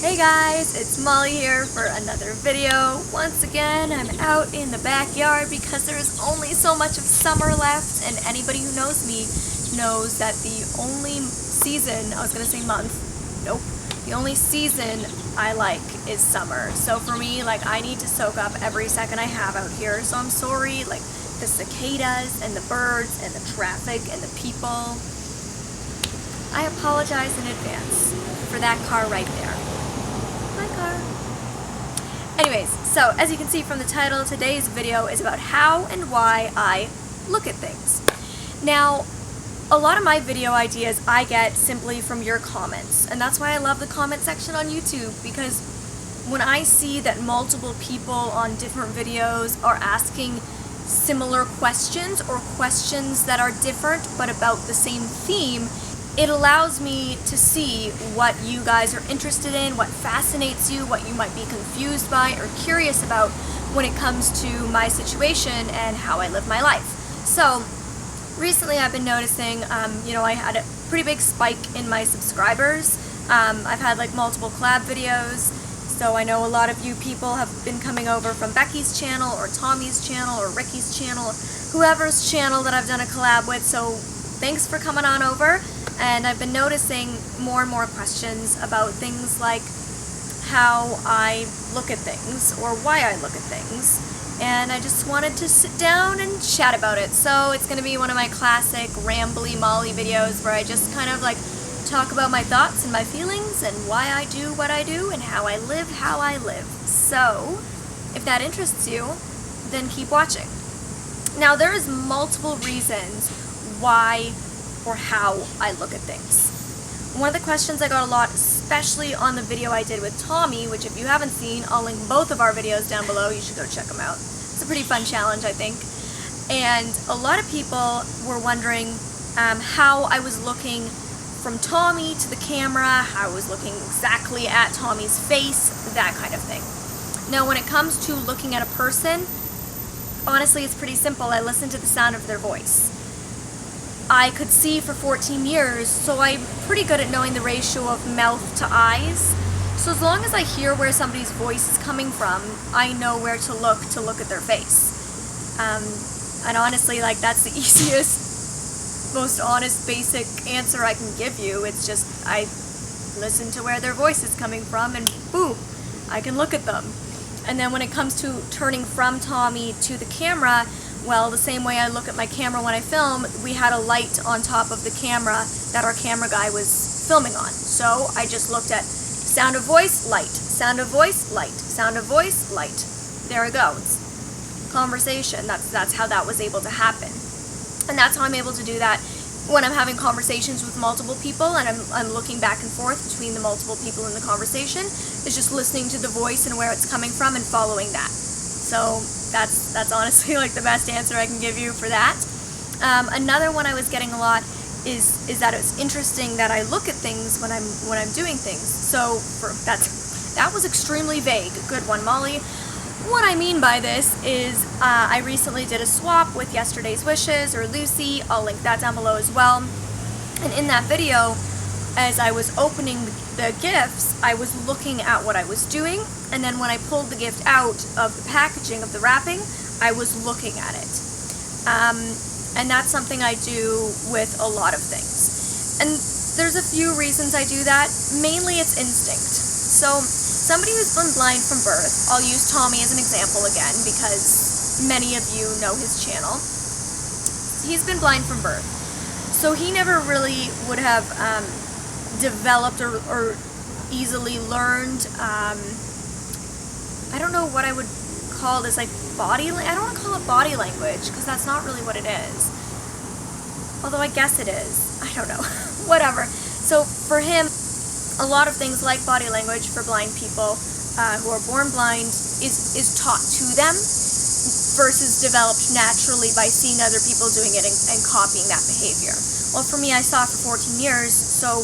Hey guys, it's Molly here for another video. Once again, I'm out in the backyard because there is only so much of summer left, and anybody who knows me knows that the only season, I was gonna say month, nope, the only season I like is summer. So for me, I need to soak up every second I have out here. So I'm sorry, the cicadas and the birds and the traffic and the people. I apologize in advance for that car right there. My car. Anyways, so as you can see from the title, today's video is about how and why I look at things. Now, a lot of my video ideas I get simply from your comments, and that's why I love the comment section on YouTube, because when I see that multiple people on different videos are asking similar questions or questions that are different but about the same theme, it allows me to see what you guys are interested in, what fascinates you, what you might be confused by or curious about when it comes to my situation and how I live my life. So recently I've been noticing, I had a pretty big spike in my subscribers. I've had multiple collab videos, so I know a lot of you people have been coming over from Becky's channel or Tommy's channel or Ricky's channel, whoever's channel that I've done a collab with, so thanks for coming on over. And I've been noticing more and more questions about things like how I look at things or why I look at things. And I just wanted to sit down and chat about it. So it's going to be one of my classic rambly Molly videos where I just kind of talk about my thoughts and my feelings and why I do what I do and how I live how I live. So if that interests you, then keep watching. Now there is multiple reasons why or how I look at things. One of the questions I got a lot, especially on the video I did with Tommy, which if you haven't seen, I'll link both of our videos down below, you should go check them out. It's a pretty fun challenge, I think. And a lot of people were wondering how I was looking from Tommy to the camera, how I was looking exactly at Tommy's face, that kind of thing. Now when it comes to looking at a person, honestly it's pretty simple. I listen to the sound of their voice. I could see for 14 years, so I'm pretty good at knowing the ratio of mouth to eyes. So as long as I hear where somebody's voice is coming from, I know where to look at their face. And honestly, that's the easiest, most honest, basic answer I can give you. It's just I listen to where their voice is coming from, and boom, I can look at them. And then when it comes to turning from Tommy to the camera, well, the same way I look at my camera when I film, we had a light on top of the camera that our camera guy was filming on. So I just looked at sound of voice, light, sound of voice, light, sound of voice, light. There it goes. Conversation, that's how that was able to happen. And that's how I'm able to do that when I'm having conversations with multiple people and I'm looking back and forth between the multiple people in the conversation, is just listening to the voice and where it's coming from and following that. So that's honestly the best answer I can give you for that. Another one I was getting a lot is that it's interesting that I look at things when I'm doing things. So that was extremely vague. Good one, Molly. What I mean by this is I recently did a swap with yesterday's wishes, or Lucy. I'll link that down below as well. And in that video, as I was opening the gifts, I was looking at what I was doing, and then when I pulled the gift out of the packaging, of the wrapping, I was looking at it. And that's something I do with a lot of things. And there's a few reasons I do that. Mainly it's instinct. So somebody who's been blind from birth, I'll use Tommy as an example again because many of you know his channel. He's been blind from birth. So he never really would have developed or easily learned, I don't know what I would call this, I don't want to call it body language, because that's not really what it is. Although I guess it is. I don't know. Whatever. So for him, a lot of things like body language for blind people who are born blind is taught to them versus developed naturally by seeing other people doing it and copying that behavior. Well, for me, I saw it for 14 years, so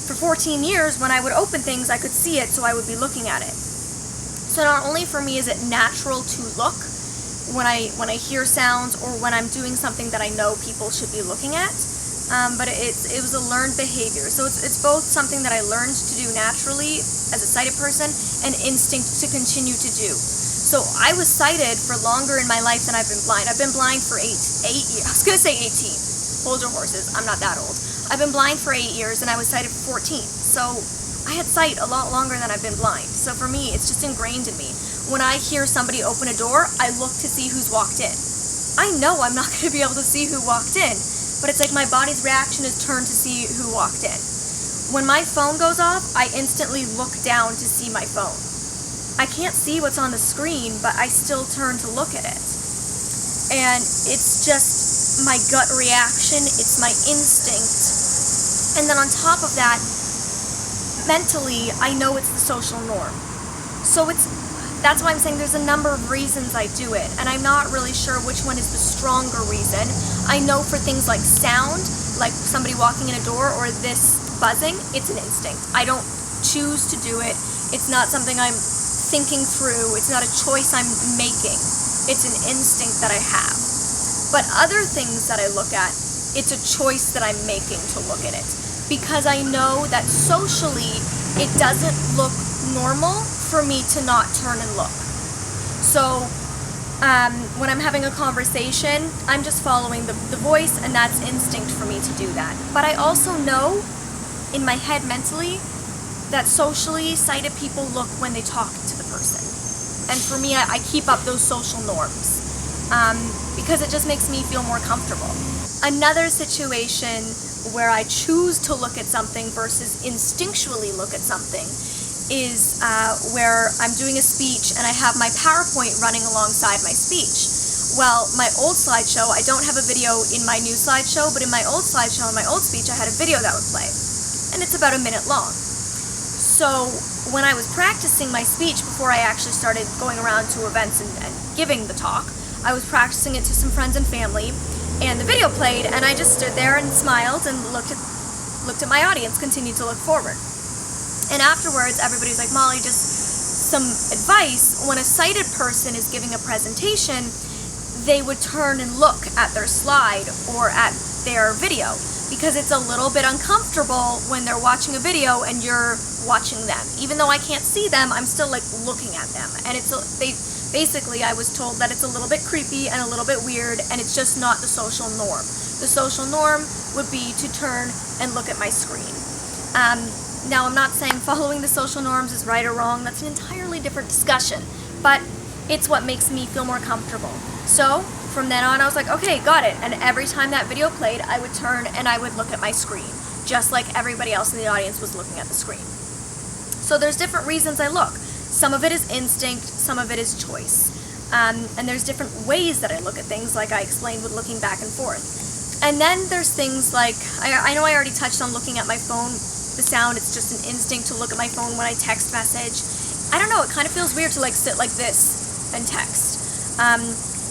for 14 years, when I would open things, I could see it, so I would be looking at it. So not only for me is it natural to look when I hear sounds or when I'm doing something that I know people should be looking at, but it was a learned behavior. So it's both something that I learned to do naturally as a sighted person and instinct to continue to do. So I was sighted for longer in my life than I've been blind. I've been blind for 8 years. I was going to say 18. Hold your horses. I'm not that old. I've been blind for 8 years and I was sighted for 14. So I had sight a lot longer than I've been blind. So for me, it's just ingrained in me. When I hear somebody open a door, I look to see who's walked in. I know I'm not going to be able to see who walked in, but it's like my body's reaction is turned to see who walked in. When my phone goes off, I instantly look down to see my phone. I can't see what's on the screen, but I still turn to look at it. And it's just my gut reaction, it's my instinct. And then on top of that, mentally, I know it's the social norm. So that's why I'm saying there's a number of reasons I do it, and I'm not really sure which one is the stronger reason. I know for things like sound, like somebody walking in a door or this buzzing, it's an instinct. I don't choose to do it. It's not something I'm thinking through. It's not a choice I'm making. It's an instinct that I have. But other things that I look at, it's a choice that I'm making to look at it. Because I know that socially, it doesn't look normal for me to not turn and look. So when I'm having a conversation, I'm just following the voice, and that's instinct for me to do that. But I also know in my head mentally that socially sighted people look when they talk to the person. And for me, I keep up those social norms because it just makes me feel more comfortable. Another situation where I choose to look at something versus instinctually look at something is where I'm doing a speech and I have my PowerPoint running alongside my speech. Well, my old slideshow, I don't have a video in my new slideshow, but in my old slideshow and my old speech, I had a video that would play. And it's about a minute long. So when I was practicing my speech before I actually started going around to events and giving the talk, I was practicing it to some friends and family, and the video played, and I just stood there and smiled and looked at my audience, continued to look forward. And afterwards, everybody's like, Molly, just some advice. When a sighted person is giving a presentation, they would turn and look at their slide or at their video, because it's a little bit uncomfortable when they're watching a video and you're watching them. Even though I can't see them, I'm still like looking at them. And basically I was told that it's a little bit creepy and a little bit weird, and it's just not the social norm. The social norm would be to turn and look at my screen. Now, I'm not saying following the social norms is right or wrong. That's an entirely different discussion, but it's what makes me feel more comfortable. So from then on, I was like, okay, got it. And every time that video played, I would turn and I would look at my screen, just like everybody else in the audience was looking at the screen. So there's different reasons I look. Some of it is instinct, some of it is choice. And there's different ways that I look at things, like I explained with looking back and forth. And then there's things like, I know I already touched on looking at my phone, the sound, it's just an instinct to look at my phone when I text message. I don't know, it kind of feels weird to like sit like this and text.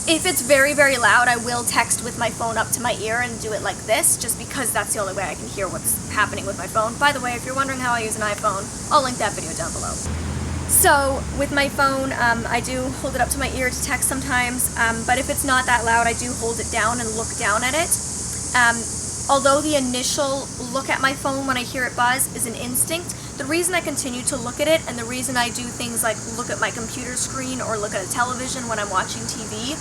If it's very, very loud, I will text with my phone up to my ear and do it like this, just because that's the only way I can hear what's happening with my phone. By the way, if you're wondering how I use an iPhone, I'll link that video down below. So with my phone, I do hold it up to my ear to text sometimes, but if it's not that loud, I do hold it down and look down at it. Although the initial look at my phone when I hear it buzz is an instinct, the reason I continue to look at it and the reason I do things like look at my computer screen or look at a television when I'm watching TV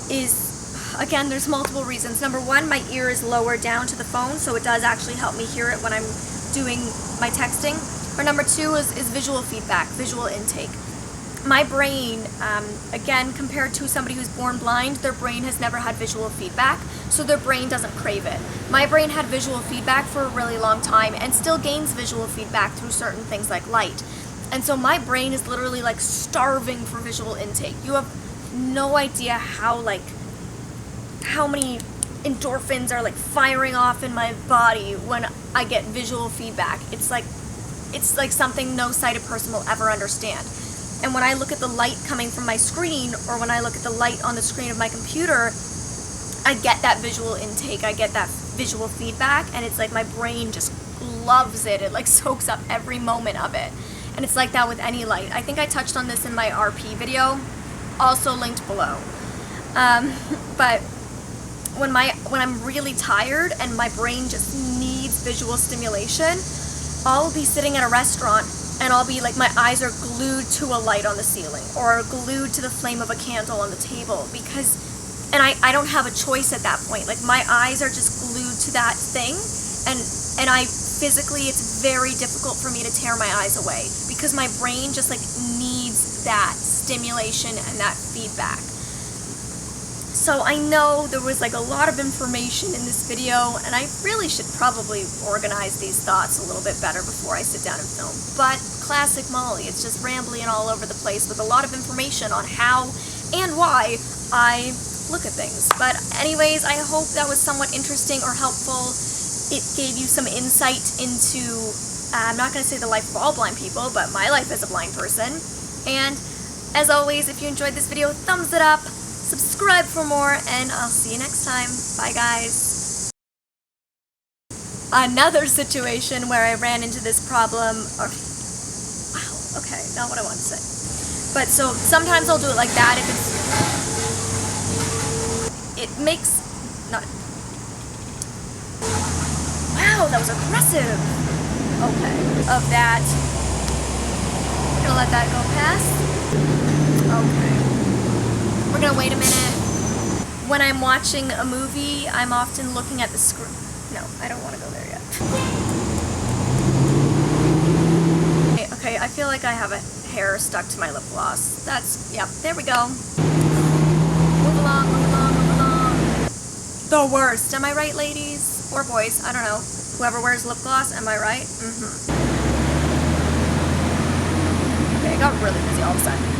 is, again, there's multiple reasons. Number one, my ear is lower down to the phone, so it does actually help me hear it when I'm doing my texting. Or number two is visual feedback, visual intake. My brain, again, compared to somebody who's born blind, their brain has never had visual feedback, so their brain doesn't crave it. My brain had visual feedback for a really long time and still gains visual feedback through certain things like light. And so my brain is literally like starving for visual intake. You have no idea how many endorphins are like firing off in my body when I get visual feedback. It's like something no sighted person will ever understand. And when I look at the light coming from my screen, or when I look at the light on the screen of my computer, I get that visual intake, I get that visual feedback, and it's like my brain just loves it. It like soaks up every moment of it. And it's like that with any light. I think I touched on this in my RP video, also linked below. But when I'm really tired and my brain just needs visual stimulation, I'll be sitting at a restaurant and I'll be like, my eyes are glued to a light on the ceiling or glued to the flame of a candle on the table, because, and I don't have a choice at that point. Like, my eyes are just glued to that thing, and I physically, it's very difficult for me to tear my eyes away because my brain just like needs that stimulation and that feedback. So I know there was like a lot of information in this video, and I really should probably organize these thoughts a little bit better before I sit down and film. But classic Molly, it's just rambling all over the place with a lot of information on how and why I look at things. But anyways, I hope that was somewhat interesting or helpful. It gave you some insight into, I'm not going to say the life of all blind people, but my life as a blind person. And as always, if you enjoyed this video, thumbs it up. Subscribe for more, and I'll see you next time. Bye, guys. Another situation where I ran into this problem, or, wow, okay, not what I want to say. But so, sometimes I'll do it like that if it makes, not, wow, that was aggressive. Okay, of that, I'm gonna let that go past. Okay. We're gonna wait a minute. When I'm watching a movie, I'm often looking at the screen. No, I don't want to go there yet. Okay, I feel like I have a hair stuck to my lip gloss. That's, yep, there we go. Move along, move along, move along. The worst, am I right, ladies? Or boys, I don't know. Whoever wears lip gloss, am I right? Okay, I got really busy all of a sudden.